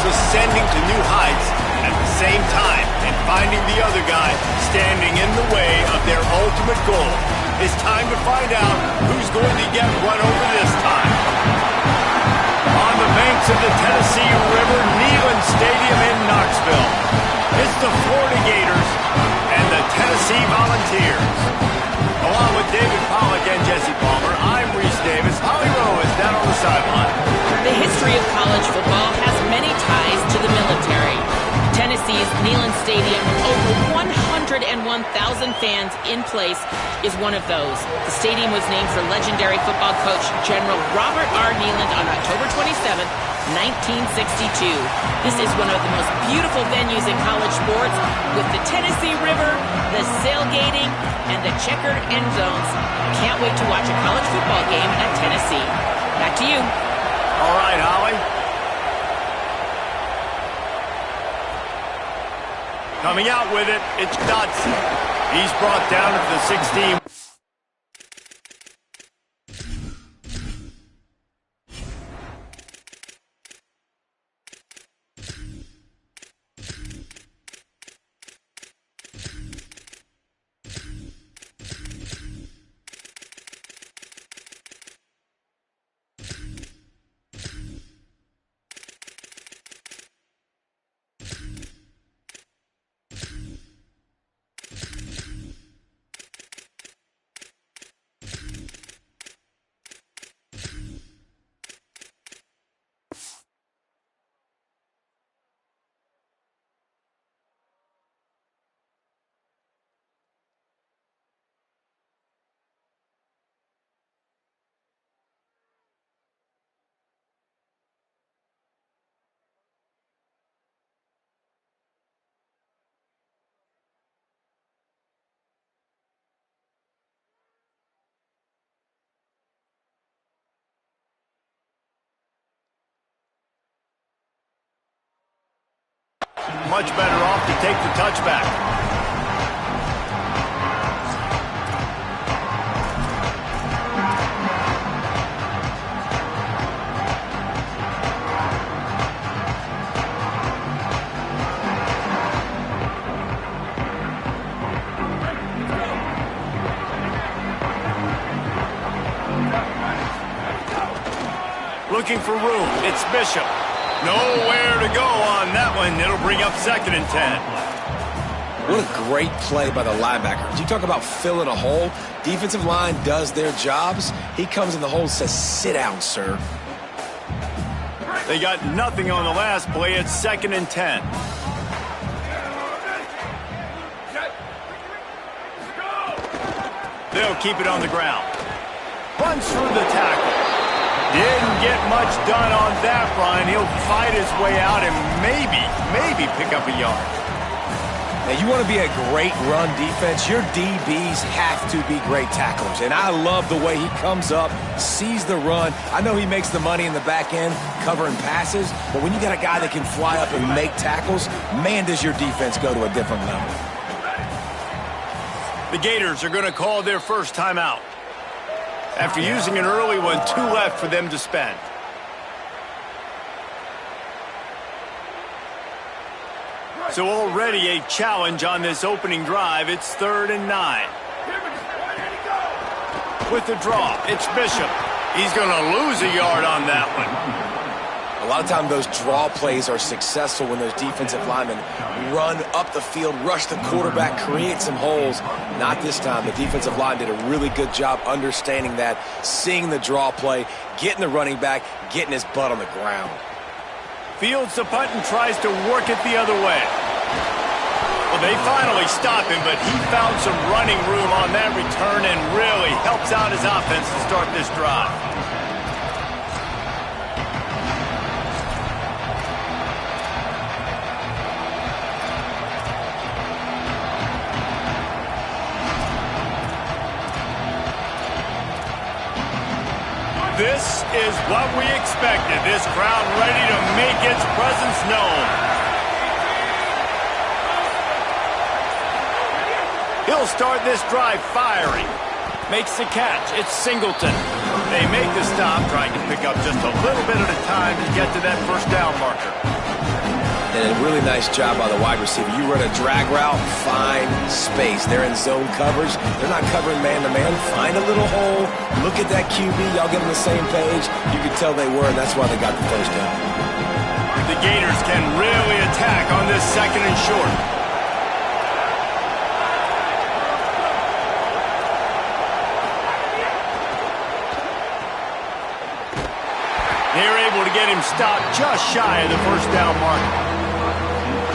ascending to new heights at the same time and finding the other guy standing in the way of their ultimate goal. It's time to find out who's going to get run over this time. On the banks of the Tennessee River, Neyland Stadium in Knoxville, it's the Florida Gators and the Tennessee Volunteers. Along with David Pollack and Jesse Palmer, I'm Reese Davis. Holly Rowe is down on the sideline. The history of college football has many ties to the military. Tennessee's Neyland Stadium, over 101,000 fans in place, is one of those. The stadium was named for legendary football coach General Robert R. Neyland on October 27, 1962. This is one of the most beautiful venues in college sports, with the Tennessee River, the sailgating, and the checkered end zones. Can't wait to watch a college football game at Tennessee. Back to you. All right, Holly. Coming out with it, it's Dotson. He's brought down at the 16. Much better off to take the touchback. Looking for room. It's Bishop. Nowhere to go on that one. It'll bring up 2nd and 10. What a great play by the linebacker. You talk about filling a hole. Defensive line does their jobs. He comes in the hole and says, sit down, sir. They got nothing on the last play. It's 2nd and 10. They'll keep it on the ground. Runs through the tackle. Didn't get much done on that run. He'll fight his way out and maybe pick up a yard. Now, you want to be a great run defense, your DBs have to be great tacklers. And I love the way he comes up, sees the run. I know he makes the money in the back end covering passes, but when you got a guy that can fly up and make tackles, man, does your defense go to a different level. The Gators are going to call their first timeout. After using an early one, 2 left for them to spend. So already a challenge on this opening drive. It's 3rd and 9. With the draw, it's Bishop. He's going to lose a yard on that one. A lot of times those draw plays are successful when those defensive linemen run up the field, rush the quarterback, create some holes. Not this time. The defensive line did a really good job understanding that, seeing the draw play, getting the running back, getting his butt on the ground. Fields the punt and tries to work it the other way. Well, they finally stop him, but he found some running room on that return and really helps out his offense to start this drive. This is what we expected. This crowd ready to make its presence known. He'll start this drive firing. Makes the catch. It's Singleton. They make the stop, trying to pick up just a little bit at a time to get to that first down marker. And a really nice job by the wide receiver. You run a drag route, find space. They're in zone coverage. They're not covering man-to-man. Find a little hole. Look at that QB. Y'all get on the same page. You can tell they were, and that's why they got the first down. The Gators can really attack on this 2nd and short. They're able to get him stopped just shy of the first down mark.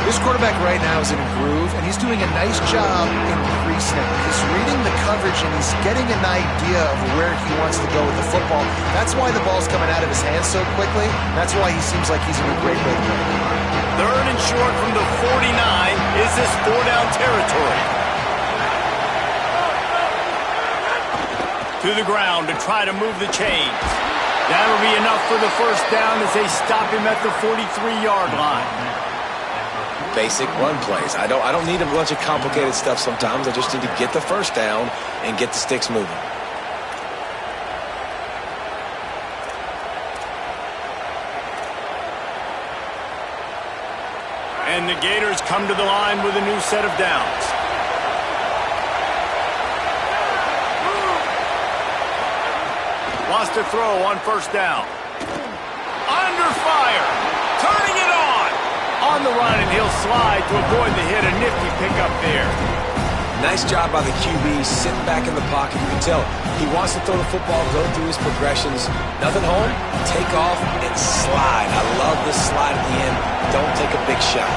This quarterback right now is in a groove, and he's doing a nice job in pre-snap. He's reading the coverage, and he's getting an idea of where he wants to go with the football. That's why the ball's coming out of his hands so quickly. That's why he seems like he's in a great rhythm. 3rd and short from the 49. Is this 4-down territory? To the ground to try to move the chains. That'll be enough for the first down as they stop him at the 43-yard line. Basic run plays. I don't need a bunch of complicated stuff sometimes. I just need to get the first down and get the sticks moving. And the Gators come to the line with a new set of downs. Wants to throw on first down. Under fire. Turning it on. On the run, and he'll slide to avoid the hit. A nifty pickup there. Nice job by the QB, sitting back in the pocket. You can tell he wants to throw the football, go through his progressions. Nothing home, take off, and slide. I love the slide at the end. Don't take a big shot.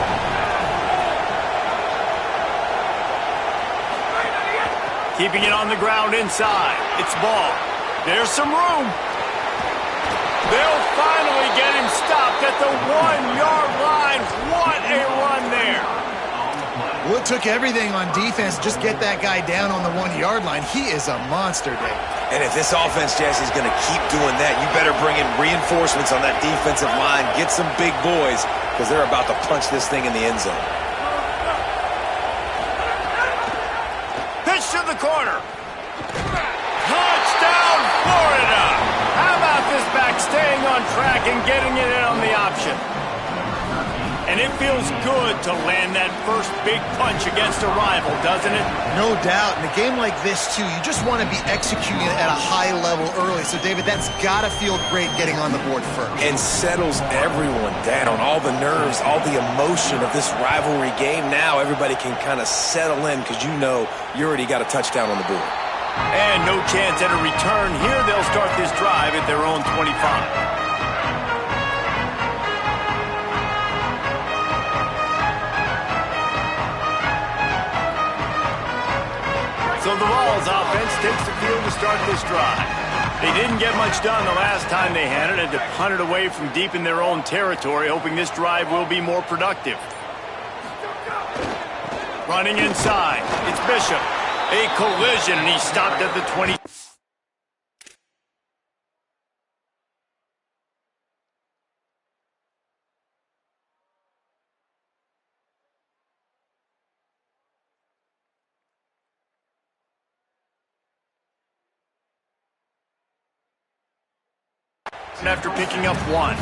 Keeping it on the ground inside. It's ball. There's some room. They'll finally get him stopped at the 1-yard line. What a run there. Well, it took everything on defense to just get that guy down on the 1-yard line. He is a monster, Dave. And if this offense, Jess, is going to keep doing that, you better bring in reinforcements on that defensive line. Get some big boys, because they're about to punch this thing in the end zone. Pitch to the corner. Touchdown, Florida. How about this back staying on track and getting it in on the option? And it feels good to land that first big punch against a rival, doesn't it? No doubt. In a game like this, too, you just want to be executing it at a high level early. So, David, that's got to feel great getting on the board first. And settles everyone down. All the nerves, all the emotion of this rivalry game. Now everybody can kind of settle in because you know you already got a touchdown on the board. And no chance at a return here. They'll start this drive at their own 25. So the Vols offense takes the field to start this drive. They didn't get much done the last time they had it, and to punt it away from deep in their own territory, hoping this drive will be more productive. Running inside, it's Bishop. A collision, and he stopped at the 20. After picking up one.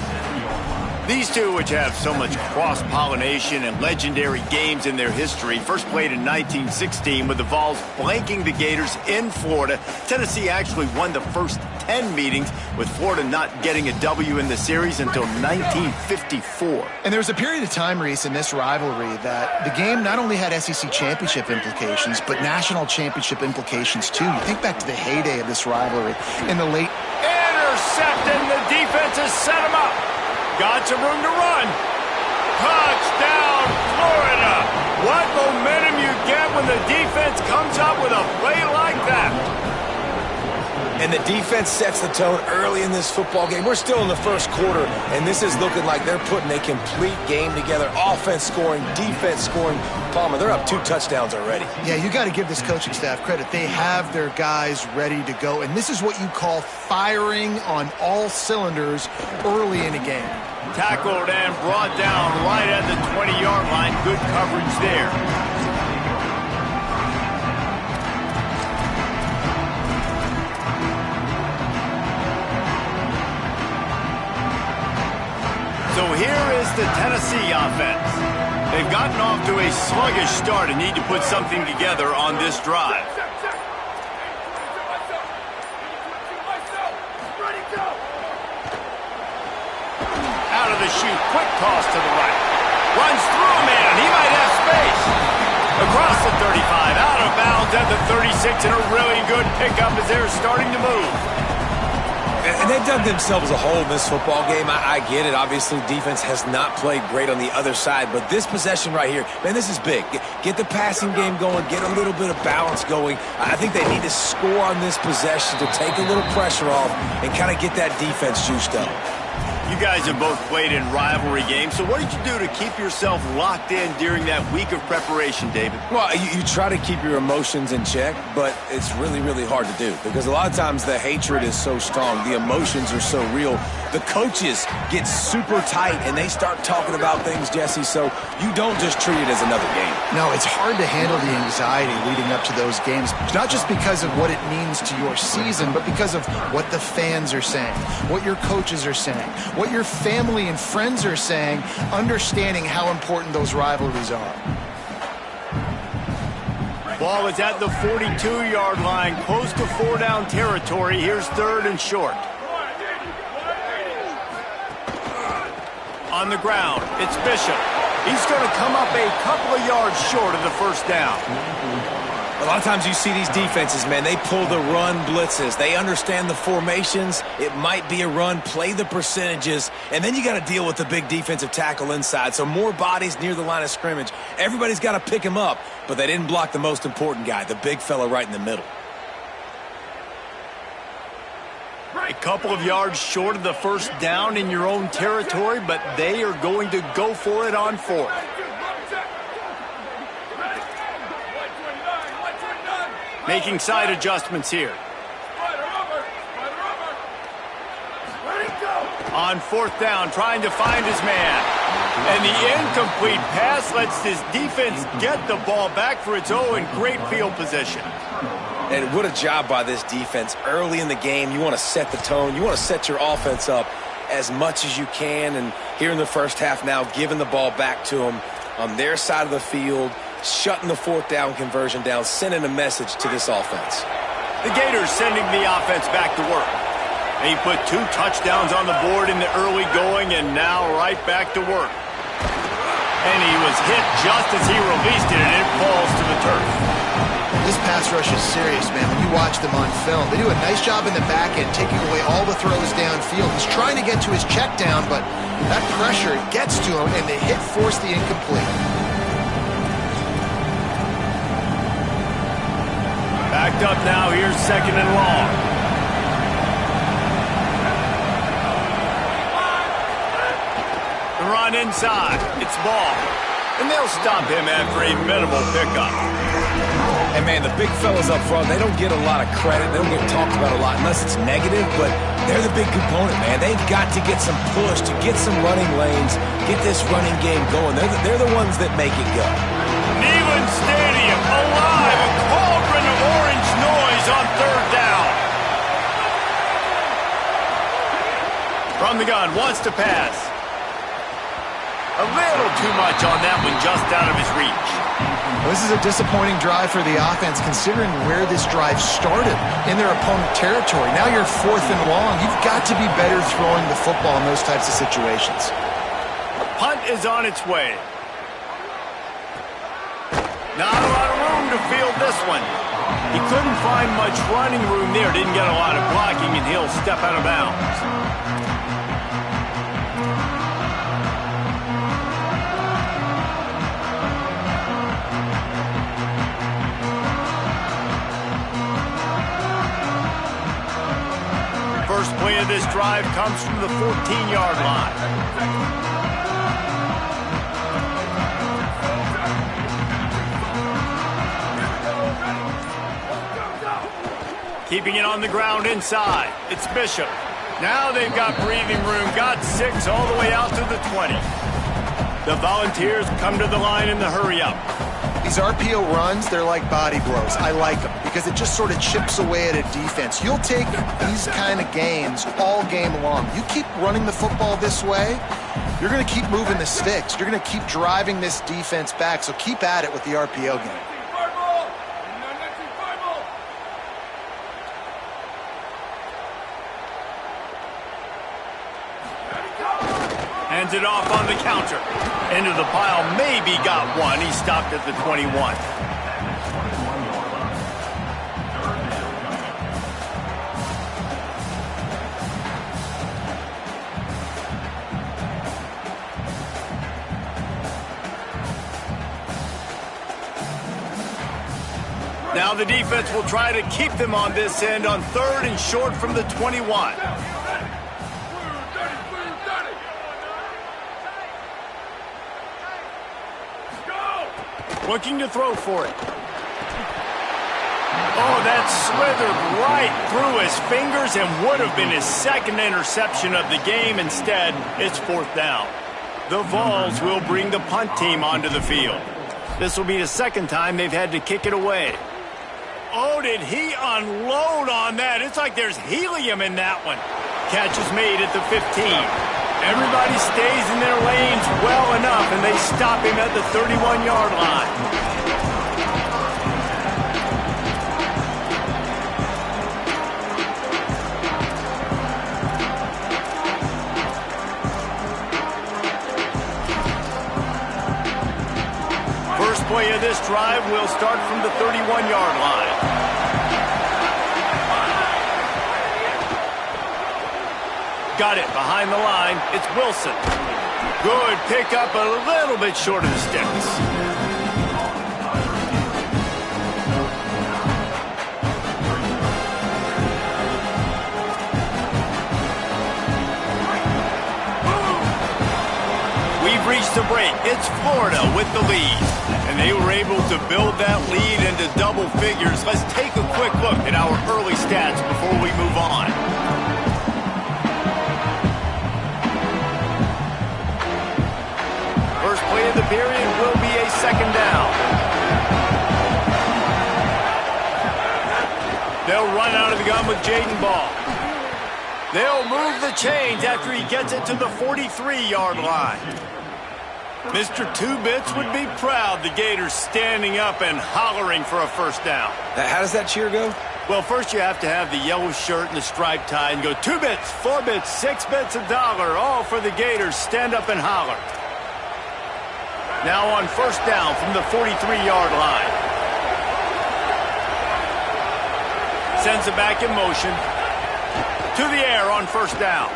These two, which have so much cross-pollination and legendary games in their history, first played in 1916 with the Vols blanking the Gators in Florida. Tennessee actually won the first 10 meetings, with Florida not getting a W in the series until 1954. And there was a period of time, Reese, in this rivalry that the game not only had SEC championship implications, but national championship implications, too. You think back to the heyday of this rivalry in the late... Intercepted, and the defense has set him up. Got some room to run. Touchdown, Florida. What momentum you get when the defense comes up with a play like that. And the defense sets the tone early in this football game. We're still in the first quarter, and this is looking like they're putting a complete game together. Offense scoring, defense scoring. Palmer, they're up 2 touchdowns already. Yeah, you got to give this coaching staff credit. They have their guys ready to go, and this is what you call firing on all cylinders early in a game. Tackled and brought down right at the 20-yard line. Good coverage there. So So here is the Tennessee offense. They've gotten off to a sluggish start and need to put something together on this drive. Out of the chute, quick toss to the right. Runs through a man. He might have space. Across the 35, out of bounds at the 36, and a really good pickup as they're starting to move. And they've dug themselves a hole in this football game. I get it. Obviously, defense has not played great on the other side. But this possession right here, man, this is big. Get the passing game going. Get a little bit of balance going. I think they need to score on this possession to take a little pressure off and kind of get that defense juiced up. You guys have both played in rivalry games, so what did you do to keep yourself locked in during that week of preparation, David? Well, you try to keep your emotions in check, but it's really, really hard to do because a lot of times the hatred is so strong. The emotions are so real. The coaches get super tight, and they start talking about things, Jesse, so you don't just treat it as another game. No, it's hard to handle the anxiety leading up to those games, not just because of what it means to your season, but because of what the fans are saying, what your coaches are saying, what your family and friends are saying, understanding how important those rivalries are. Ball is at the 42-yard line, close to 4-down territory. Here's 3rd and short. On the ground, it's Bishop. He's going to come up a couple of yards short of the 1st down. A lot of times you see these defenses, man, they pull the run blitzes. They understand the formations. It might be a run, play the percentages, and then you got to deal with the big defensive tackle inside. So more bodies near the line of scrimmage. Everybody's got to pick him up, but they didn't block the most important guy, the big fella right in the middle. A couple of yards short of the 1st down in your own territory, but they are going to go for it on 4th. Making side adjustments here. On 4th down, trying to find his man. And the incomplete pass lets this defense get the ball back for its own great field position. And what a job by this defense. Early in the game, you want to set the tone. You want to set your offense up as much as you can. And here in the 1st half now, giving the ball back to them on their side of the field, shutting the 4th down conversion down, sending a message to this offense. The Gators sending the offense back to work. He put 2 touchdowns on the board in the early going and now right back to work. And he was hit just as he released it, and it falls to the turf. This pass rush is serious, man. When you watch them on film, they do a nice job in the back end, taking away all the throws downfield. He's trying to get to his check down, but that pressure gets to him, and the hit forced the incomplete. Backed up now, here's 2nd and long. The run inside, it's Ball. And they'll stop him after a minimal pickup. And, man, the big fellas up front, they don't get a lot of credit. They don't get talked about a lot unless it's negative, but they're the big component, man. They've got to get some push, to get some running lanes, get this running game going. They're the ones that make it go. Neyland Stadium alive, a cauldron of orange noise on 3rd down. From the gun, wants to pass. A little too much on that one, just out of his reach. Well, this is a disappointing drive for the offense, considering where this drive started, in their opponent territory. Now you're 4th and long. You've got to be better throwing the football in those types of situations. Punt is on its way. Not a lot of room to field this one. He couldn't find much running room there. Didn't get a lot of blocking, and he'll step out of bounds. First play of this drive comes from the 14-yard line. Keeping it on the ground inside. It's Bishop. Now they've got breathing room. Got 6 all the way out to the 20. The Volunteers come to the line in the hurry up. These RPO runs, they're like body blows. I like them because it just sort of chips away at a defense. You'll take these kind of games all game long. You keep running the football this way, you're going to keep moving the sticks. You're going to keep driving this defense back, so keep at it with the RPO game. Hands it off on the counter. Into the pile, maybe got one. He stopped at the 21. Now the defense will try to keep them on this end on 3rd and short from the 21. Looking to throw for it. Oh, that slithered right through his fingers and would have been his 2nd interception of the game. Instead, it's 4th down. The Vols will bring the punt team onto the field. This will be the 2nd time they've had to kick it away. Oh, did he unload on that? It's like there's helium in that one. Catch is made at the 15. Everybody stays in their lanes well enough, and they stop him at the 31-yard line. First play of this drive will start from the 31-yard line. Got it behind the line. It's Wilson. Good pickup, a little bit short of the sticks. We've reached the break. It's Florida with the lead. And they were able to build that lead into double figures. Let's take a quick look at our early stats before we move on. First play of the period will be a 2nd down. They'll run out of the gun with Jaden Ball. They'll move the chains after he gets it to the 43-yard line. Mr. Two-Bits would be proud the Gators standing up and hollering for a 1st down. How does that cheer go? Well, first you have to have the yellow shirt and the striped tie and go 2 bits, 4 bits, 6 bits, $1, all for the Gators. Stand up and holler. Now on 1st down from the 43-yard line. Sends it back in motion. To the air on 1st down.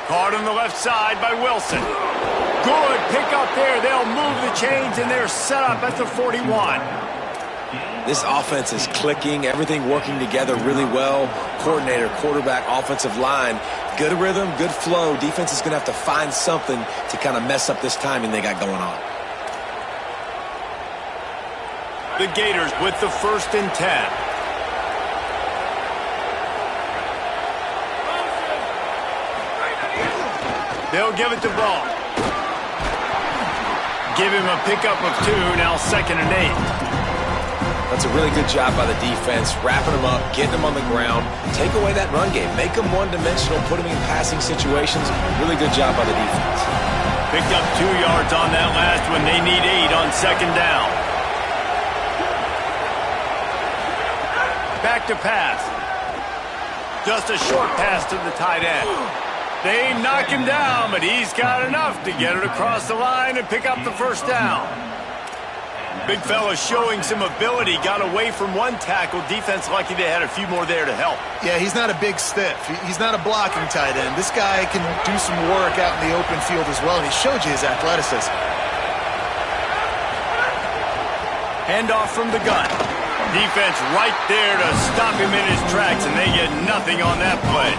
Caught on the left side by Wilson. Good pick up there. They'll move the chains and they're set up at the 41. This offense is clicking, everything working together really well. Coordinator, quarterback, offensive line. Good rhythm, good flow. Defense is going to have to find something to kind of mess up this timing they got going on. The Gators with the 1st and 10. They'll give it to Ball. Give him a pickup of 2, now 2nd and 8. That's a really good job by the defense, wrapping them up, getting them on the ground. Take away that run game. Make them one-dimensional, put them in passing situations. Really good job by the defense. Picked up 2 yards on that last one. They need 8 on 2nd down. Back to pass. Just a short pass to the tight end. They knock him down, but he's got enough to get it across the line and pick up the 1st down. Big fella showing some ability, got away from one tackle. Defense lucky they had a few more there to help. Yeah, he's not a big stiff. He's not a blocking tight end. This guy can do some work out in the open field as well, and he showed you his athleticism. Handoff from the gun. Defense right there to stop him in his tracks, and they get nothing on that play.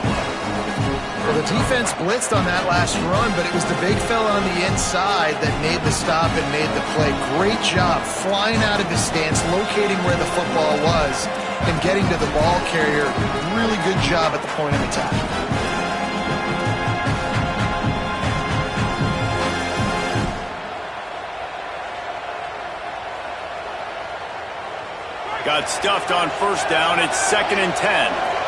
Well, the defense blitzed on that last run, but it was the big fella on the inside that made the stop and made the play. Great job flying out of his stance, locating where the football was, and getting to the ball carrier. Really good job at the point of attack. Got stuffed on 1st down. It's 2nd and 10.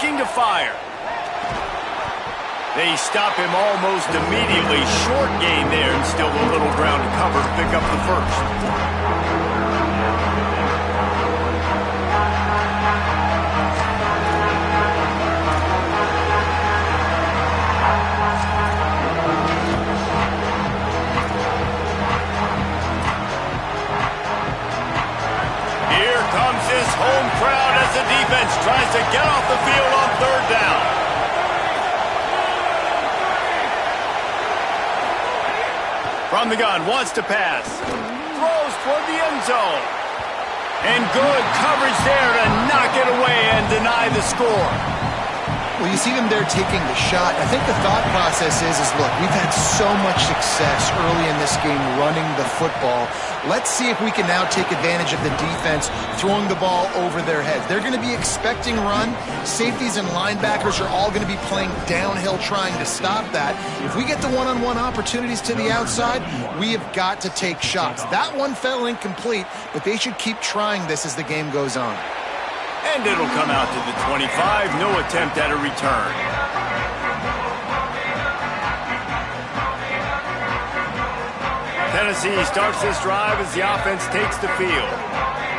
looking to fire. They stop him almost immediately. Short gain there and still a little ground to cover to pick up the first. Home crowd as the defense tries to get off the field on third down. From the gun, wants to pass. Throws toward the end zone. And good coverage there to knock it away and deny the score. Well, you see them there taking the shot. I think the thought process is look, we've had so much success early in this game running the football. Let's see if we can now take advantage of the defense throwing the ball over their heads. They're going to be expecting run. Safeties and linebackers are all going to be playing downhill trying to stop that. If we get the one-on-one opportunities to the outside, we have got to take shots. That one fell incomplete, but they should keep trying this as the game goes on. And it'll come out to the 25. No attempt at a return. Tennessee starts this drive as the offense takes the field.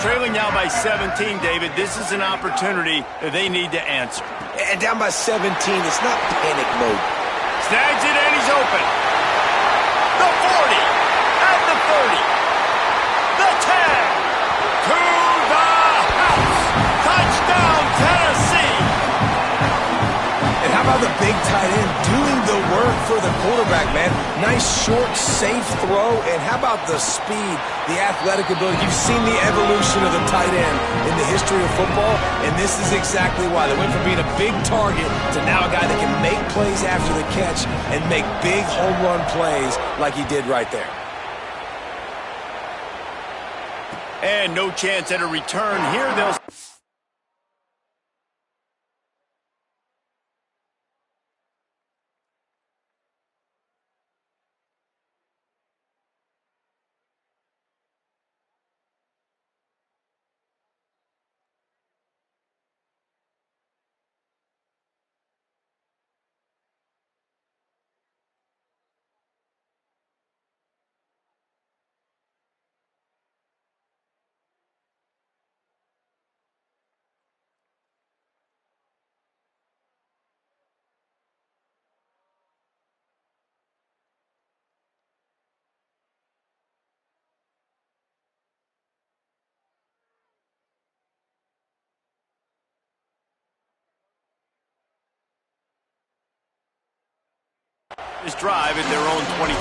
Trailing now by 17, David. This is an opportunity that they need to answer. And down by 17, it's not panic mode. Snags it and he's open. The 40. At the 30. The 10. To the house. Touchdown, Tennessee. And how about the big tight end doing the work for the quarterback, man? Nice, short, safe throw. And how about the speed, the athletic ability? You've seen the evolution of the tight end in the history of football, and this is exactly why. They went from being a big target to now a guy that can make plays after the catch and make big home run plays like he did right there. And no chance at a return here. They'll... This drive at their own 25.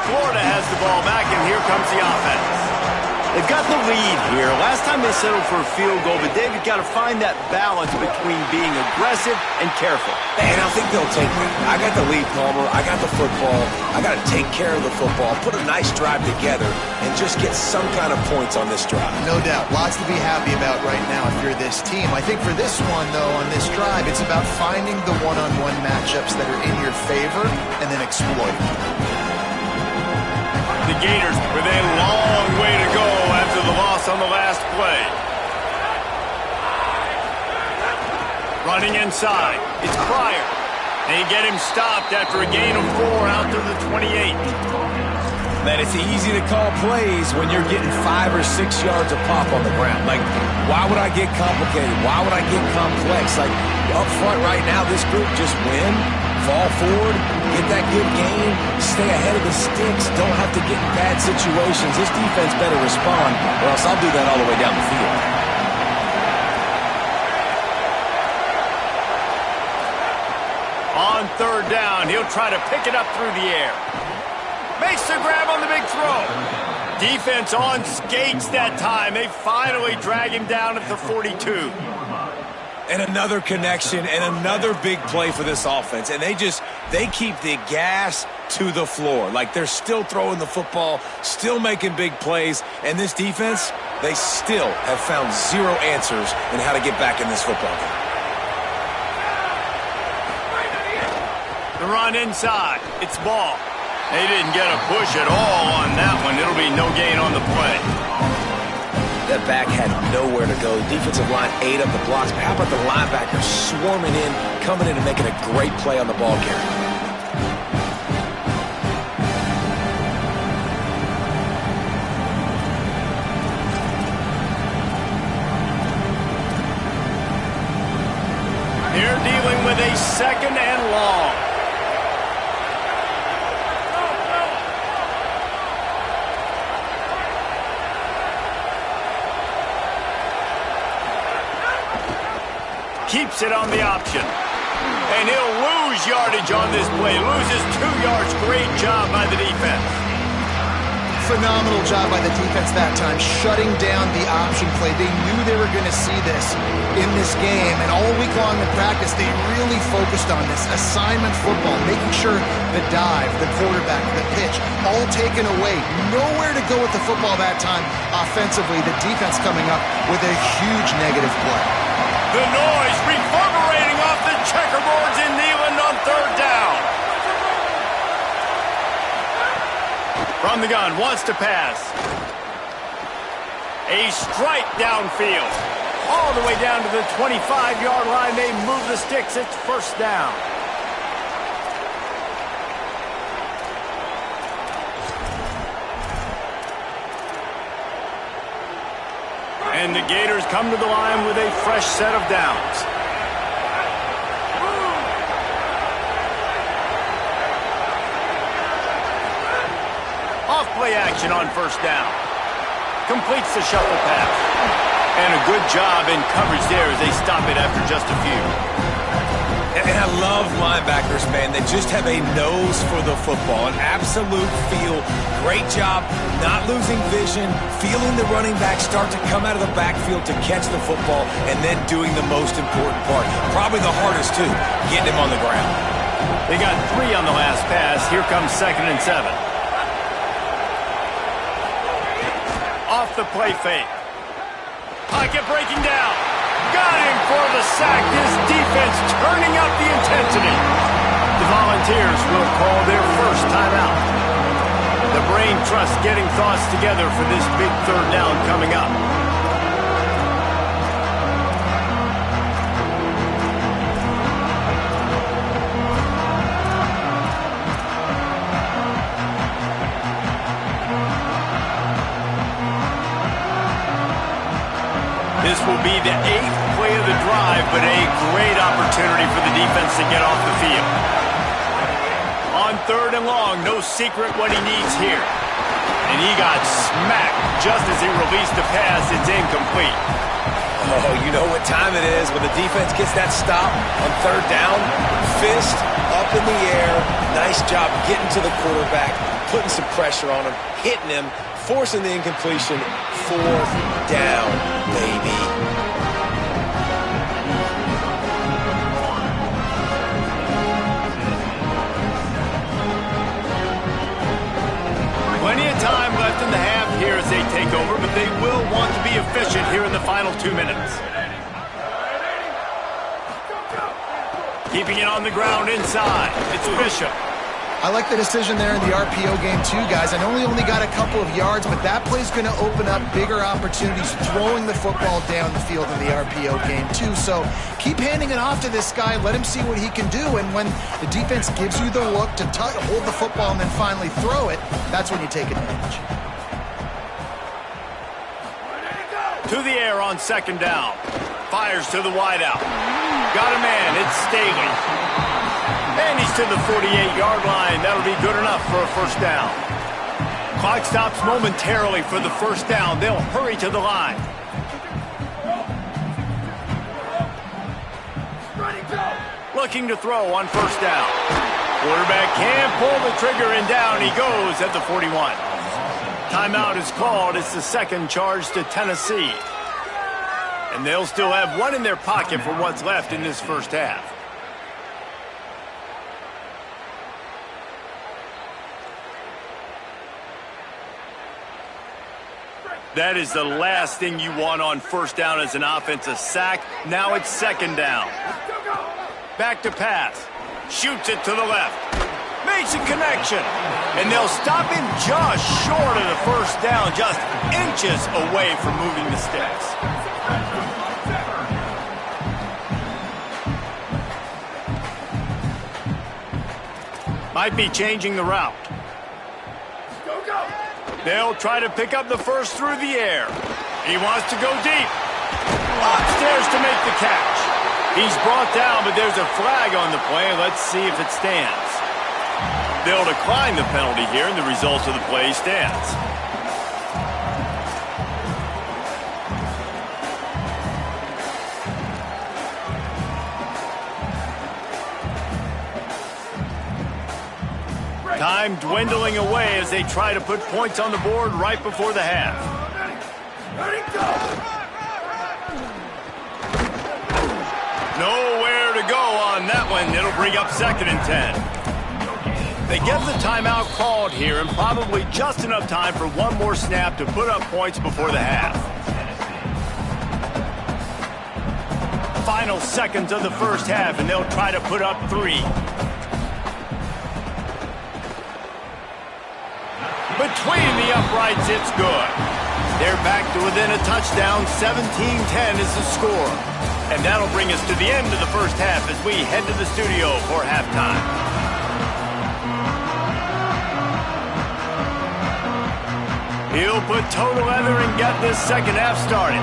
Florida has the ball back, and here comes the offense. They've got the lead here. Last time they settled for a field goal, but David got to find that balance between being aggressive and careful. And I think they'll take it. I got the lead, Palmer. I got the football. I got to take care of the football, put a nice drive together, and just get some kind of points on this drive. No doubt. Lots to be happy about right now if you're this team. I think for this one, though, on this drive, it's about finding the one-on-one matchups that are in your favor and then exploiting. The Gators with a long way to go after the loss on the last play. Running inside. It's Pryor. They get him stopped after a gain of 4 out to the 28. Man, it's easy to call plays when you're getting 5 or 6 yards of pop on the ground. Like, why would I get complicated? Why would I get complex? Like, up front right now, this group just win, fall forward, get that good game, stay ahead of the sticks, don't have to get in bad situations. This defense better respond, or else I'll do that all the way down the field. On third down, he'll try to pick it up through the air. Makes the grab on the big throw. Defense on skates that time. They finally drag him down at the 42. And another connection and another big play for this offense. And they keep the gas to the floor. Like, they're still throwing the football, still making big plays. And this defense, they still have found zero answers in how to get back in this football game. The run inside. It's ball. They didn't get a push at all on that one. It'll be no gain on the play. That back had nowhere to go. The defensive line ate up the blocks. But how about the linebackers swarming in, coming in and making a great play on the ball carrier? They're dealing with a second and long. Keeps it on the option. And he'll lose yardage on this play. Loses 2 yards. Great job by the defense. Phenomenal job by the defense that time, shutting down the option play. They knew they were going to see this in this game, and all week long in practice, they really focused on this assignment football, making sure the dive, the quarterback, the pitch, all taken away. Nowhere to go with the football that time offensively. The defense coming up with a huge negative play. The noise reverberating off the checkerboards in Neyland on third down. From the gun, wants to pass. A strike downfield. All the way down to the 25-yard line. They move the sticks. It's first down. And the Gators come to the line with a fresh set of downs. Off-play action on first down. Completes the shuffle pass. And a good job in coverage there as they stop it after just a few. And I love linebackers, man. They just have a nose for the football, an absolute feel. Great job not losing vision, feeling the running back start to come out of the backfield to catch the football, and then doing the most important part. Probably the hardest, too, getting him on the ground. They got 3 on the last pass. Here comes 2nd and 7. Off the play fake. Pocket breaking down. Got him for the sack. This defense turning up the intensity. The Volunteers will call their first timeout. The brain trust getting thoughts together for this big third down coming up. This will be the 8th play of the drive, but a great opportunity for the defense to get off the field. On third and long, no secret what he needs here. And he got smacked just as he released the pass. It's incomplete. Oh, you know what time it is when the defense gets that stop on third down. Fist up in the air. Nice job getting to the quarterback, putting some pressure on him, hitting him, forcing the incompletion. 4th down, baby. Plenty of time left in the half here as they take over, but they will want to be efficient here in the final 2 minutes. Keeping it on the ground inside. It's Bishop. I like the decision there in the RPO game too, guys. I know he only got a couple of yards, but that play's going to open up bigger opportunities throwing the football down the field in the RPO game too. So keep handing it off to this guy. Let him see what he can do. And when the defense gives you the look to hold the football and then finally throw it, that's when you take advantage. To the air on 2nd down. Fires to the wideout. Got a man. It's Staley. And he's to the 48-yard line. That'll be good enough for a first down. Clock stops momentarily for the first down. They'll hurry to the line. Looking to throw on first down. Quarterback can't pull the trigger, and down he goes at the 41. Timeout is called. It's the second charge to Tennessee. And they'll still have one in their pocket for what's left in this first half. That is the last thing you want on first down as an offense, a sack. Now it's 2nd down. Back to pass. Shoots it to the left. Makes a connection. And they'll stop him just short of the first down, just inches away from moving the sticks. Might be changing the route. They'll try to pick up the first through the air. He wants to go deep. Upstairs to make the catch. He's brought down, but there's a flag on the play. Let's see if it stands. They'll decline the penalty here, and the result of the play stands. Time dwindling away as they try to put points on the board right before the half. Nowhere to go on that one. It'll bring up 2nd and 10. They get the timeout called here, and probably just enough time for one more snap to put up points before the half. Final seconds of the first half, and they'll try to put up 3. Between the uprights, it's good. They're back to within a touchdown. 17-10 is the score. And that'll bring us to the end of the first half as we head to the studio for halftime. He'll put total leather and get this second half started.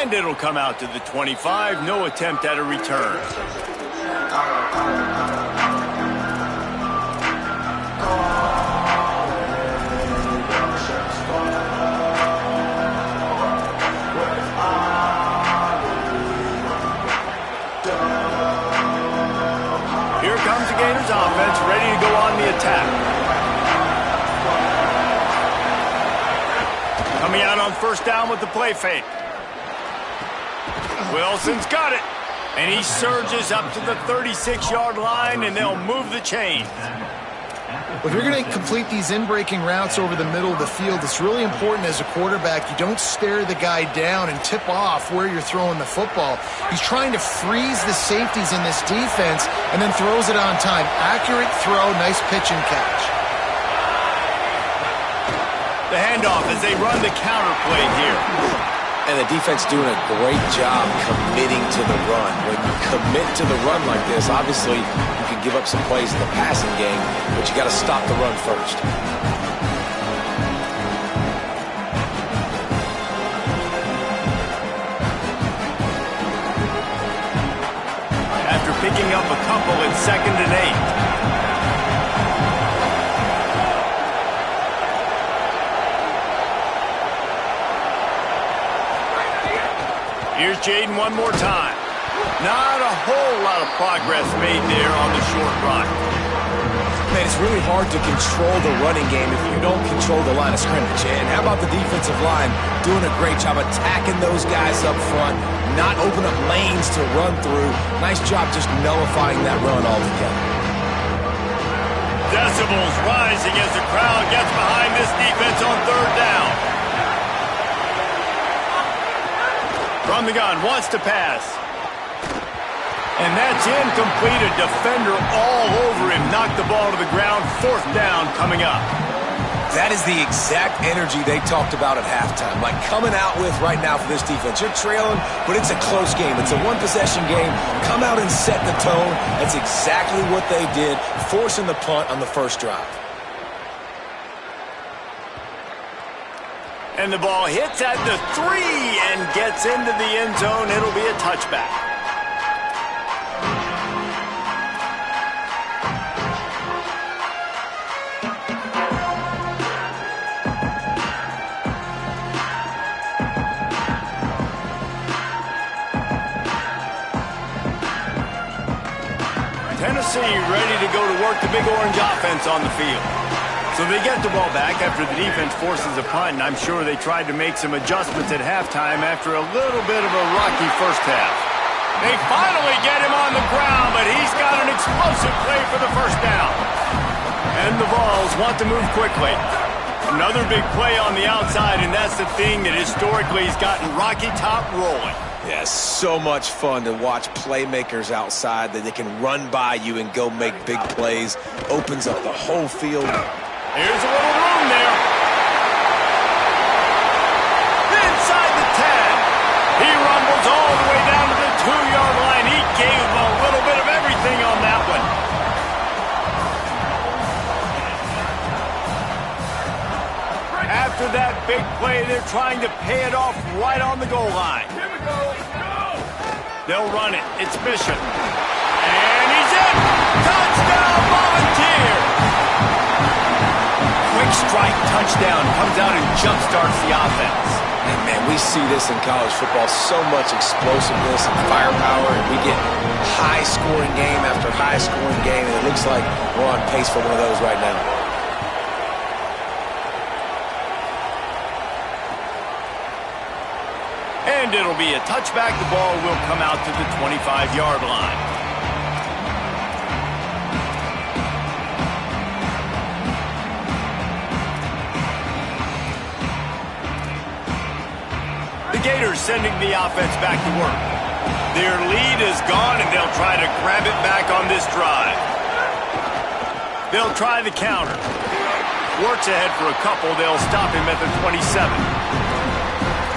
And it'll come out to the 25. No attempt at a return. Here comes the Gators offense, ready to go on the attack. Coming out on first down with the play fake. Wilson's got it, and he surges up to the 36-yard line, and they'll move the chains. Well, if you're going to complete these in-breaking routes over the middle of the field, it's really important as a quarterback you don't stare the guy down and tip off where you're throwing the football. He's trying to freeze the safeties in this defense and then throws it on time. Accurate throw, nice pitch and catch. The handoff as they run the counter play here. And the defense doing a great job committing to the run. When you commit to the run like this, obviously you can give up some plays in the passing game, but you got to stop the run first. After picking up a couple, it's 2nd and 8. Here's Jaden one more time. Not a whole lot of progress made there on the short run. Man, it's really hard to control the running game if you don't control the line of scrimmage. And how about the defensive line doing a great job attacking those guys up front, not open up lanes to run through. Nice job just nullifying that run altogether. Decibels rising as the crowd gets behind this defense on 3rd down. From the gun, wants to pass. And that's incomplete. A defender all over him. Knocked the ball to the ground. 4th down coming up. That is the exact energy they talked about at halftime. Like coming out with right now for this defense. You're trailing, but it's a close game. It's a one-possession game. Come out and set the tone. That's exactly what they did, forcing the punt on the first drive. And the ball hits at the 3 and gets into the end zone. It'll be a touchback. Tennessee ready to go to work the Big Orange offense on the field. So they get the ball back after the defense forces a punt, and I'm sure they tried to make some adjustments at halftime after a little bit of a rocky first half. They finally get him on the ground, but he's got an explosive play for the first down. And the Vols want to move quickly. Another big play on the outside, and that's the thing that historically has gotten Rocky Top rolling. Yeah, so much fun to watch playmakers outside that they can run by you and go make big plays. Opens up the whole field. Here's a little room there. Inside the 10. He rumbles all the way down to the 2-yard line. He gave him a little bit of everything on that one. After that big play, they're trying to pay it off right on the goal line. They'll run it. It's Bishop. And he's in. Touchdown, Volunteer. Quick strike touchdown comes out and jumpstarts the offense. And, man, we see this in college football, so much explosiveness and firepower, and we get high-scoring game after high-scoring game, and it looks like we're on pace for one of those right now. And it'll be a touchback. The ball will come out to the 25-yard line. The Gators sending the offense back to work. Their lead is gone, and they'll try to grab it back on this drive. They'll try the counter. Works ahead for a couple. They'll stop him at the 27.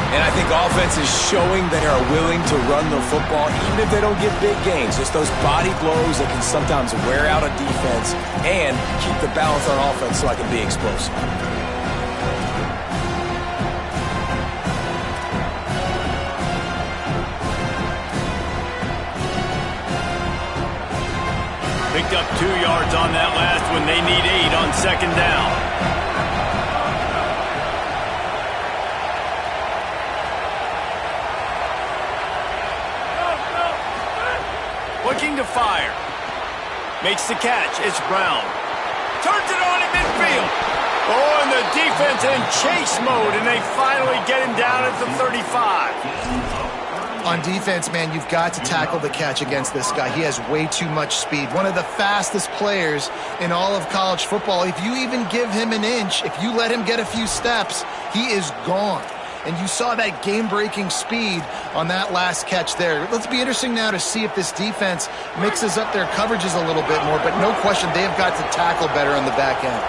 And I think offense is showing they are willing to run the football, even if they don't get big gains. Just those body blows that can sometimes wear out a defense and keep the balance on offense so I can be explosive. Picked up 2 yards on that last one. They need 8 on second down. Looking to fire. Makes the catch. It's Brown. Turns it on in midfield. Oh, and the defense in chase mode, and they finally get him down at the 35. On defense, man, you've got to tackle the catch against this guy. He has way too much speed. One of the fastest players in all of college football. If you even give him an inch, if you let him get a few steps, he is gone. And you saw that game-breaking speed on that last catch there. Let's be interesting now to see if this defense mixes up their coverages a little bit more, but no question they have got to tackle better on the back end.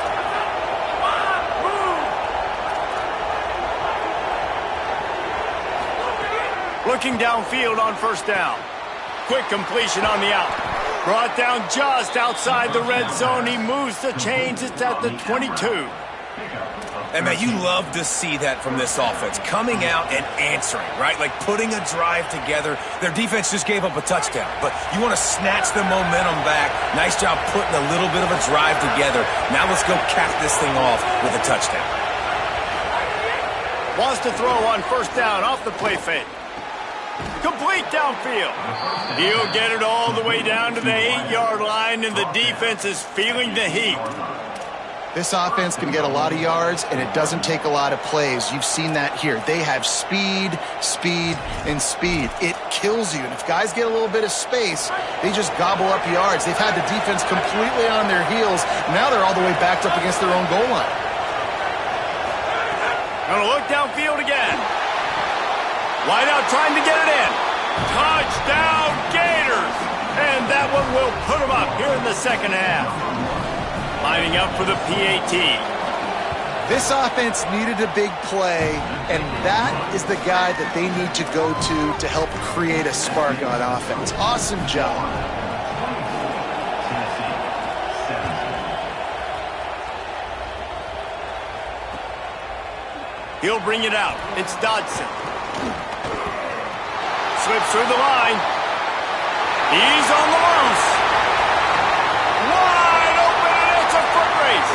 Looking downfield on first down. Quick completion on the out. Brought down just outside the red zone. He moves the chains. It's at the 22. And, man, you love to see that from this offense, coming out and answering, right? Like putting a drive together. Their defense just gave up a touchdown, but you want to snatch the momentum back. Nice job putting a little bit of a drive together. Now let's go cap this thing off with a touchdown. Wants to throw on first down off the play fake. Complete downfield. He'll get it all the way down to the 8-yard line, and the defense is feeling the heat. This offense can get a lot of yards, and it doesn't take a lot of plays. You've seen that here. They have speed, speed, and speed. It kills you. And if guys get a little bit of space, they just gobble up yards. They've had the defense completely on their heels. Now they're all the way backed up against their own goal line. Gonna look downfield again. Wide out trying to get it in. Touchdown, Gators! And that one will put them up here in the second half. Lining up for the PAT. This offense needed a big play, and that is the guy that they need to go to help create a spark on offense. Awesome job. He'll bring it out. It's Dodson. Slips through the line. He's on the loose. Wide open, and it's a foot race.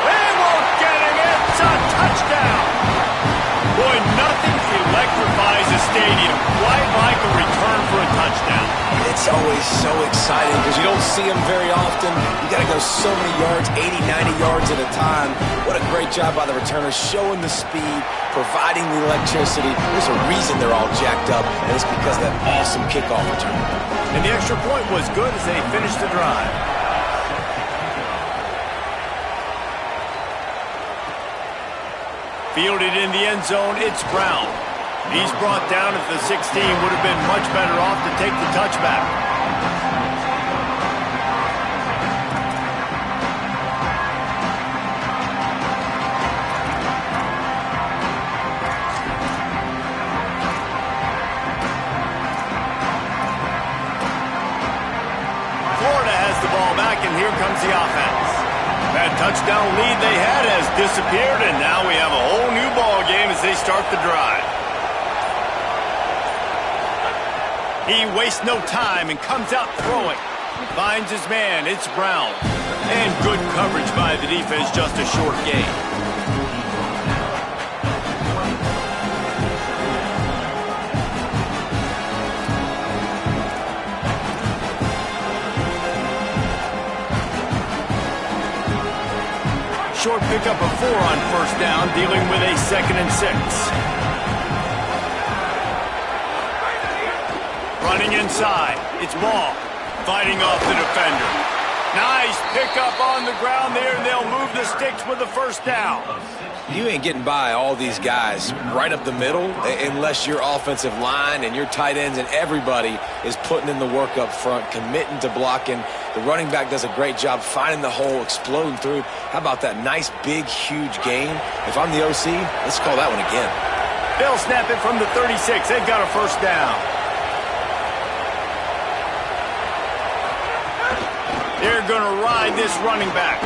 They won't get him. It's a touchdown. Boy, nothing electrifies a stadium quite like a return for a touchdown. It's always so exciting because you don't see them very often. You got to go so many yards, 80, 90 yards at a time. What a great job by the returners, showing the speed, providing the electricity. There's a reason they're all jacked up, and it's because of that awesome kickoff return. And the extra point was good as they finished the drive. Fielded in the end zone, it's Brown. He's brought down at the 16. Would have been much better off to take the touchback. Florida has the ball back, and here comes the offense. That touchdown lead they had has disappeared, and now we have a whole new ball game as they start the drive. He wastes no time and comes out throwing. Finds his man, it's Brown. And good coverage by the defense, just a short gain. Short pickup of 4 on first down, dealing with a 2nd and 6. Running inside, it's Ball, fighting off the defender. Nice pickup on the ground there, and they'll move the sticks with the first down. You ain't getting by all these guys right up the middle unless your offensive line and your tight ends and everybody is putting in the work up front, committing to blocking. The running back does a great job finding the hole, exploding through. How about that nice, big, huge gain? If I'm the OC, let's call that one again. They'll snap it from the 36. They've got a first down. They're going to ride this running back.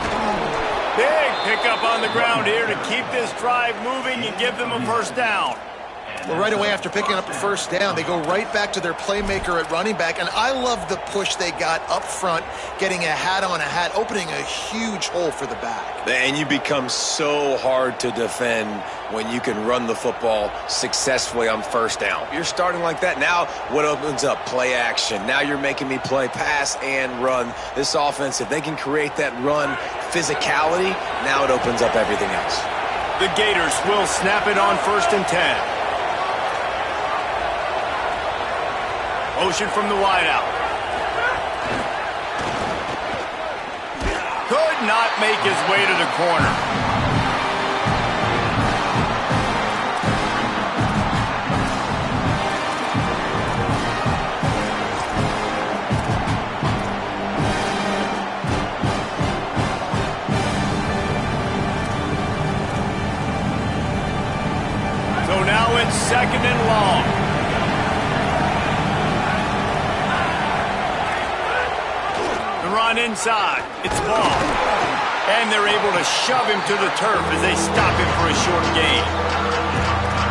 Big pickup on the ground here to keep this drive moving and give them a first down. Well, right away after picking up a first down, they go right back to their playmaker at running back. And I love the push they got up front, getting a hat on a hat, opening a huge hole for the back. And you become so hard to defend when you can run the football successfully on first down. You're starting like that. Now what opens up? Play action. Now you're making me play pass and run. This offense, if they can create that run physicality, now it opens up everything else. The Gators will snap it on 1st and 10. Motion from the wideout. Could not make his way to the corner. So now it's 2nd and long. Run inside. It's Ball. And they're able to shove him to the turf as they stop him for a short gain.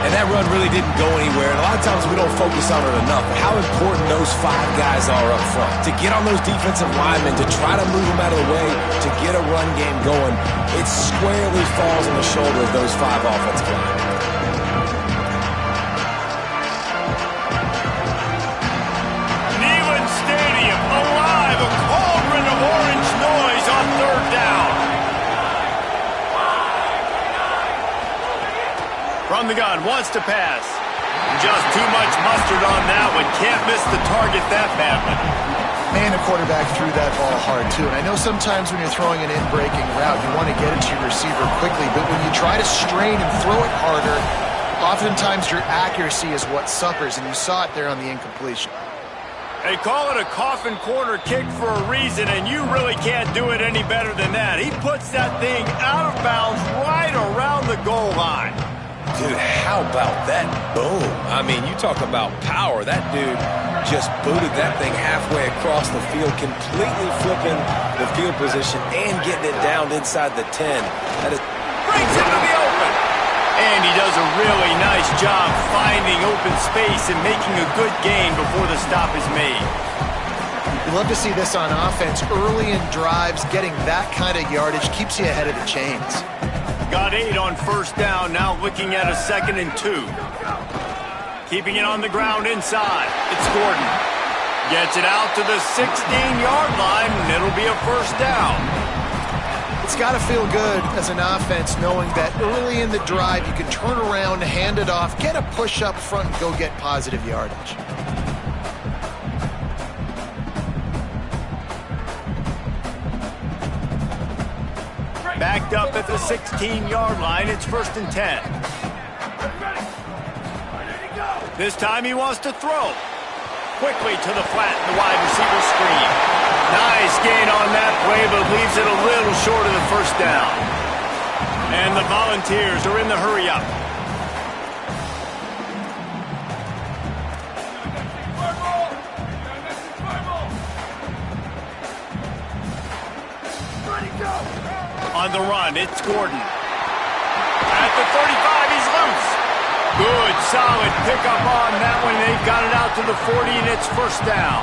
And that run really didn't go anywhere. And a lot of times we don't focus on it enough. How important those 5 guys are up front. To get on those defensive linemen, to try to move them out of the way, to get a run game going, it squarely falls on the shoulder of those 5 offensive linemen. Orange noise on 3rd down. From the gun, wants to pass. Just too much mustard on that one. Can't miss the target that badly. Man, the quarterback threw that ball hard, too. And I know sometimes when you're throwing an in-breaking route, you want to get it to your receiver quickly. But when you try to strain and throw it harder, oftentimes your accuracy is what suffers. And you saw it there on the incompletion. They call it a coffin corner kick for a reason, and you really can't do it any better than that. He puts that thing out of bounds right around the goal line. Dude, how about that boom? I mean, you talk about power. That dude just booted that thing halfway across the field, completely flipping the field position and getting it down inside the 10. That is brings him to the open. And he does a really nice job finding open space and making a good gain before the stop is made. You love to see this on offense. Early in drives, getting that kind of yardage keeps you ahead of the chains. Got 8 on first down, now looking at a 2nd and 2. Keeping it on the ground inside. It's Gordon. Gets it out to the 16-yard line, and it'll be a first down. It's got to feel good as an offense knowing that early in the drive you can turn around, hand it off, get a push up front, and go get positive yardage. Back locked up at the 16-yard line. It's 1st and 10. This time he wants to throw. Quickly to the flat, the wide receiver screen. Nice gain on that play, but leaves it a little short of the 1st down. And the Volunteers are in the hurry-up. On the run, it's Gordon. At the 35, he's loose. Good, solid pickup on that one. They've got it out to the 40, and it's 1st down.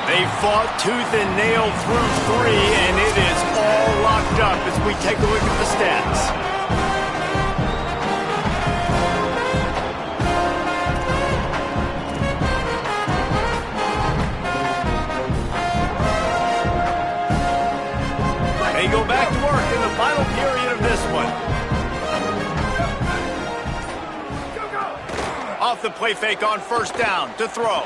They fought tooth and nail through 3, and it is all locked up as we take a look at the stats. They go back to work in the final period of this one. Off the play fake on 1st down to throw.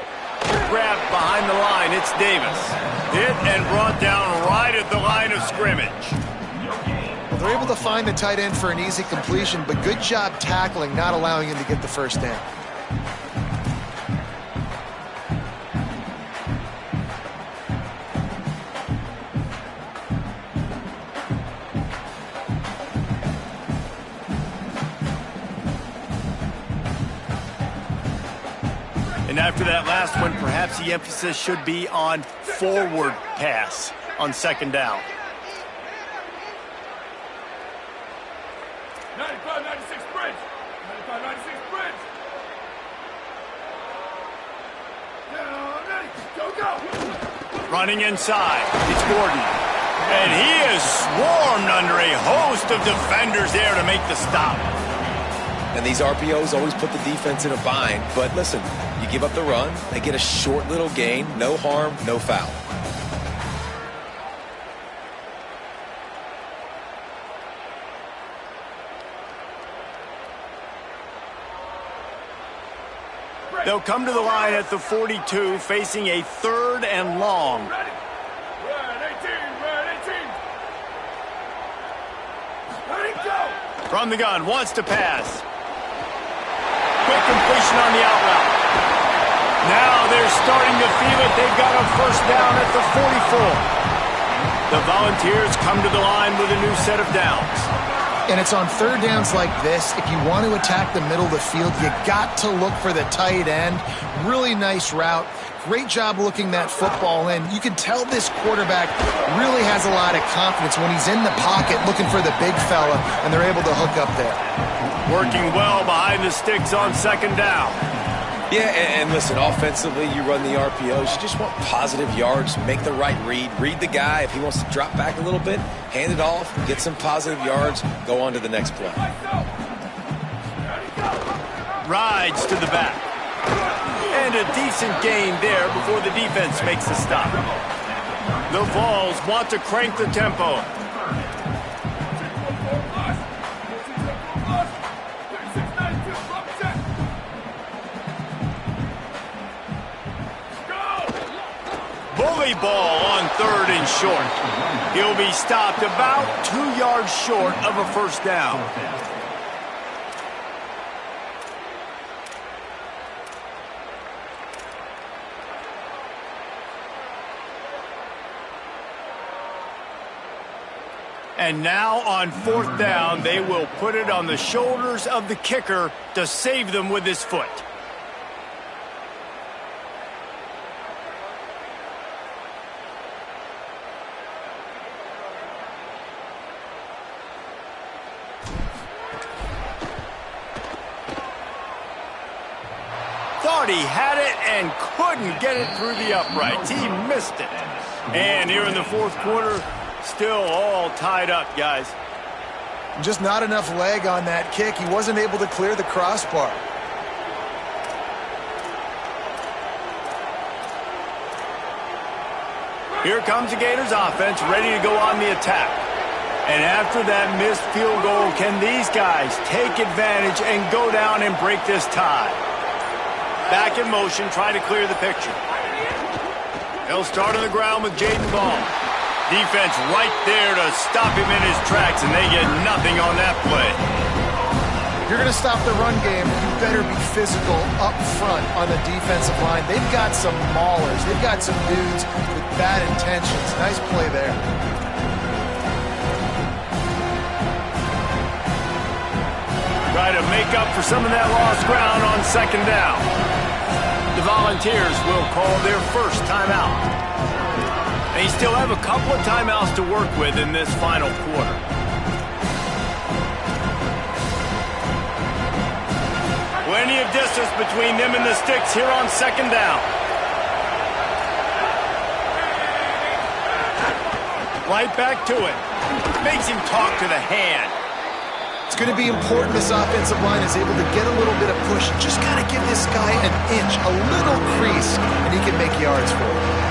Grabbed behind the line, it's Davis. Hit and brought down right at the line of scrimmage. Well, they're able to find the tight end for an easy completion, but good job tackling, not allowing him to get the 1st down. And after that last one, perhaps the emphasis should be on forward pass on 2nd down. 95-96 bridge. 95-96 bridge. Go. Running inside, it's Gordon. And he is swarmed under a host of defenders there to make the stop. And these RPOs always put the defense in a bind. But listen, you give up the run, they get a short little gain, no harm, no foul. They'll come to the line at the 42, facing a 3rd and long. Red 18, red 18. Ready, go. From the gun, wants to pass. Quick completion on the out route. Now they're starting to feel it. They've got a 1st down at the 44. The Volunteers come to the line with a new set of downs. And it's on 3rd downs like this. If you want to attack the middle of the field, you got to look for the tight end. Really nice route. Great job looking that football in. You can tell this quarterback really has a lot of confidence when he's in the pocket looking for the big fella, and they're able to hook up there. Working well behind the sticks on 2nd down. Yeah, and listen, offensively, you run the RPOs. You just want positive yards, make the right read. Read the guy. If he wants to drop back a little bit, hand it off, get some positive yards, go on to the next play. Rides to the back. And a decent gain there before the defense makes the stop. The Vols want to crank the tempo. Bully ball on 3rd and short. He'll be stopped about 2 yards short of a 1st down. And now on 4th down, they will put it on the shoulders of the kicker to save them with his foot. Thought he had it and couldn't get it through the uprights. He missed it. And here in the 4th quarter, still all tied up, guys. Just not enough leg on that kick. He wasn't able to clear the crossbar. Here comes the Gators offense, ready to go on the attack. And after that missed field goal, can these guys take advantage and go down and break this tie? Back in motion, try to clear the picture. They'll start on the ground with Jaden Ball. Defense right there to stop him in his tracks, and they get nothing on that play. If you're going to stop the run game, you better be physical up front on the defensive line. They've got some maulers. They've got some dudes with bad intentions. Nice play there. Try to make up for some of that lost ground on second down. The Volunteers will call their first timeout. They still have a couple of timeouts to work with in this final quarter. Plenty of distance between them and the sticks here on second down. Right back to it. Makes him talk to the hand. It's going to be important this offensive line is able to get a little bit of push. Just got to give this guy an inch, a little crease, and he can make yards for it.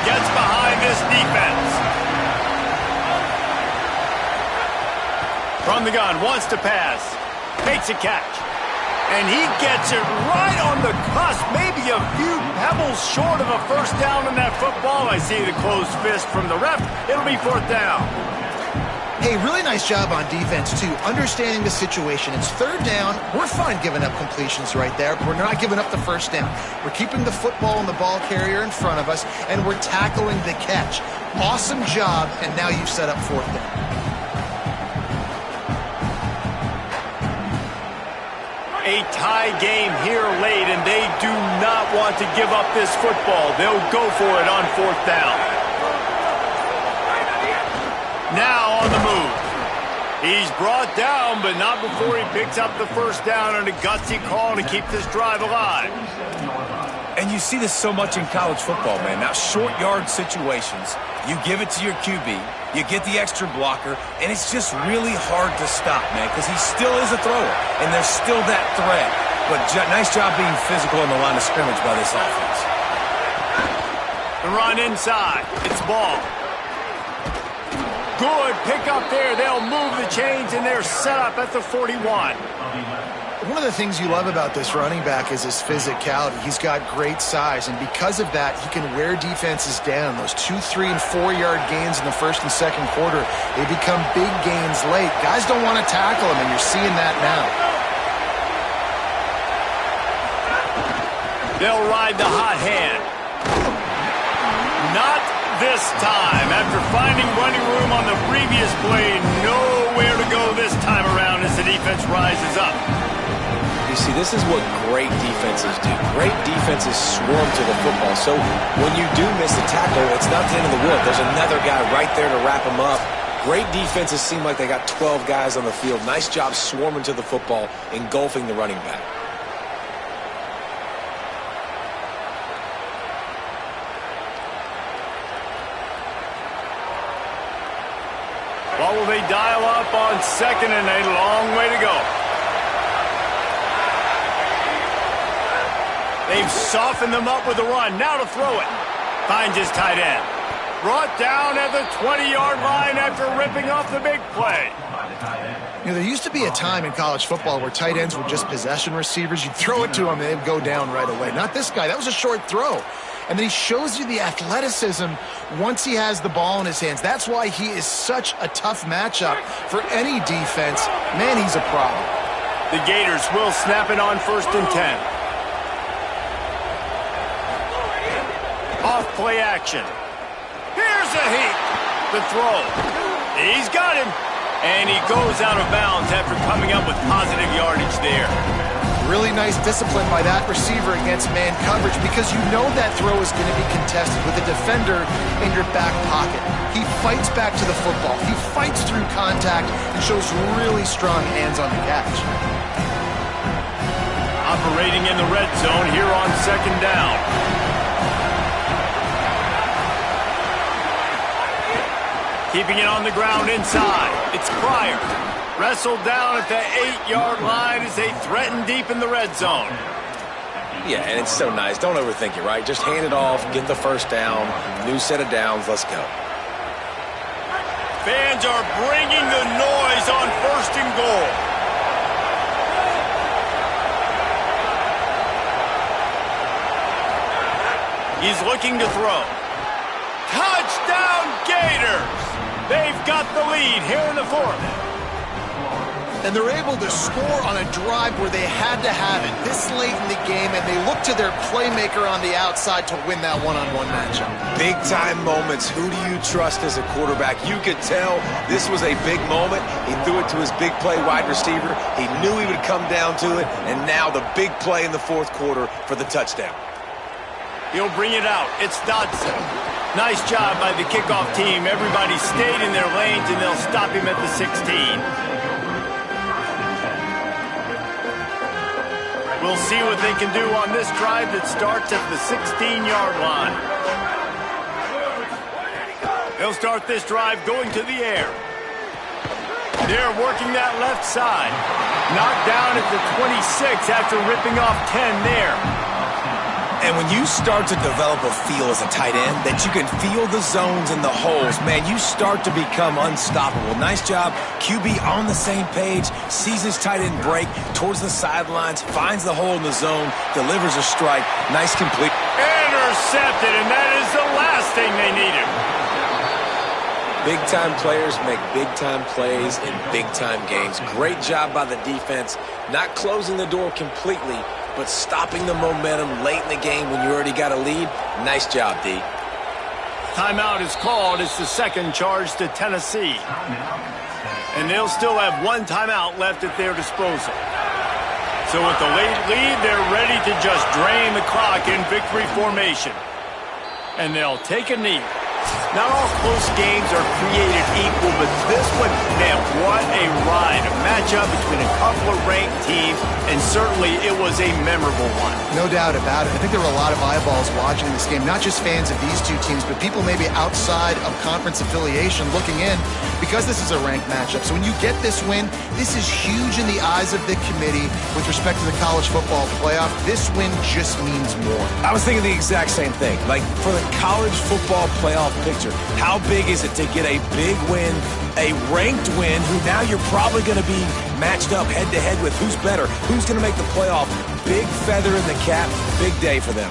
Gets behind this defense. From the gun, wants to pass. Makes a catch. And he gets it right on the cusp. Maybe a few pebbles short of a first down on that football. I see the closed fist from the ref. It'll be fourth down. Hey, really nice job on defense, too, understanding the situation. It's third down. We're fine giving up completions right there. We're not giving up the first down. We're keeping the football and the ball carrier in front of us, and we're tackling the catch. Awesome job, and now you've set up fourth down. A tie game here late, and they do not want to give up this football. They'll go for it on fourth down. Now on the move. He's brought down, but not before he picks up the first down on a gutsy call to keep this drive alive. And you see this so much in college football, man. Now, short yard situations, you give it to your QB, you get the extra blocker, and it's just really hard to stop, man, because he still is a thrower, and there's still that threat. But nice job being physical on the line of scrimmage by this offense. The run inside. It's ball. Good pick up there. They'll move the chains, and they're set up at the 41. One of the things you love about this running back is his physicality. He's got great size, and because of that, he can wear defenses down. Those 2, 3, and 4-yard gains in the first and second quarter, they become big gains late. Guys don't want to tackle him, and you're seeing that now. They'll ride the hot hand. Not this time. After finding running room on the previous play, nowhere to go this time around as the defense rises up. You see, this is what great defenses do. Great defenses swarm to the football. So when you do miss a tackle, it's not the end of the world. There's another guy right there to wrap him up. Great defenses seem like they got 12 guys on the field. Nice job swarming to the football, engulfing the running back. What will they dial up on second and a long way to go? They've softened them up with the run. Now to throw it. Finds his tight end. Brought down at the 20-yard line after ripping off the big play. You know, there used to be a time in college football where tight ends were just possession receivers. You'd throw it to them and they'd go down right away. Not this guy. That was a short throw. And then he shows you the athleticism once he has the ball in his hands. That's why he is such a tough matchup for any defense. Man, he's a problem. The Gators will snap it on first and 10. Off play action. Here's a heat. The throw. He's got him. And he goes out of bounds after coming up with positive yardage there. Really nice discipline by that receiver against man coverage because you know that throw is going to be contested with a defender in your back pocket. He fights back to the football. He fights through contact and shows really strong hands on the catch. Operating in the red zone here on second down. Keeping it on the ground inside. It's Pryor. Wrestled down at the 8-yard line as they threaten deep in the red zone. Yeah, and it's so nice. Don't overthink it, right? Just hand it off, get the first down, new set of downs, let's go. Fans are bringing the noise on 1st and goal. He's looking to throw. Touchdown Gators! They've got the lead here in the 4th. And they're able to score on a drive where they had to have it this late in the game, and they look to their playmaker on the outside to win that one-on-one matchup. Big-time moments. Who do you trust as a quarterback? You could tell this was a big moment. He threw it to his big play wide receiver. He knew he would come down to it, and now the big play in the 4th quarter for the touchdown. He'll bring it out. It's Dodson. Nice job by the kickoff team. Everybody stayed in their lanes, and they'll stop him at the 16. We'll see what they can do on this drive that starts at the 16-yard line. They'll start this drive going to the air. They're working that left side. Knocked down at the 26 after ripping off 10 there. And when you start to develop a feel as a tight end that you can feel the zones and the holes, man, you start to become unstoppable. Nice job. QB on the same page, sees his tight end break towards the sidelines, finds the hole in the zone, delivers a strike. Nice complete. Intercepted, and that is the last thing they needed. Big-time players make big-time plays in big-time games. Great job by the defense, not closing the door completely, but stopping the momentum late in the game when you already got a lead. Nice job, D. Timeout is called. It's the second charge to Tennessee. And they'll still have one timeout left at their disposal. So with the late lead, they're ready to just drain the clock in victory formation. And they'll take a knee. Not all close games are created equal, but this one, man, what a ride. A matchup between a couple of ranked teams, and certainly it was a memorable one. No doubt about it. I think there were a lot of eyeballs watching this game, not just fans of these two teams, but people maybe outside of conference affiliation looking in because this is a ranked matchup. So when you get this win, this is huge in the eyes of the committee with respect to the college football playoff. This win just means more. I was thinking the exact same thing. Like, for the college football playoff picture, how big is it to get a big win, a ranked win, who now you're probably going to be matched up head-to-head with who's better, who's going to make the playoff. Big feather in the cap, big day for them.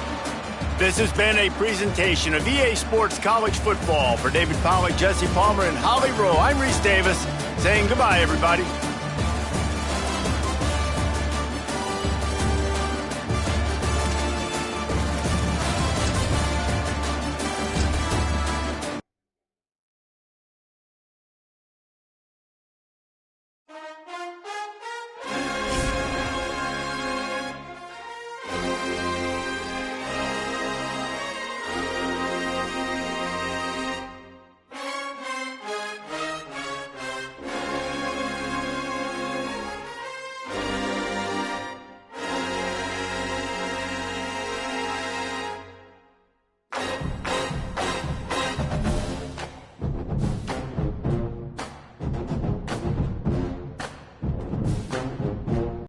This has been a presentation of EA Sports College Football. For David Pollack, Jesse Palmer, and Holly Rowe, I'm Reese Davis saying goodbye, everybody.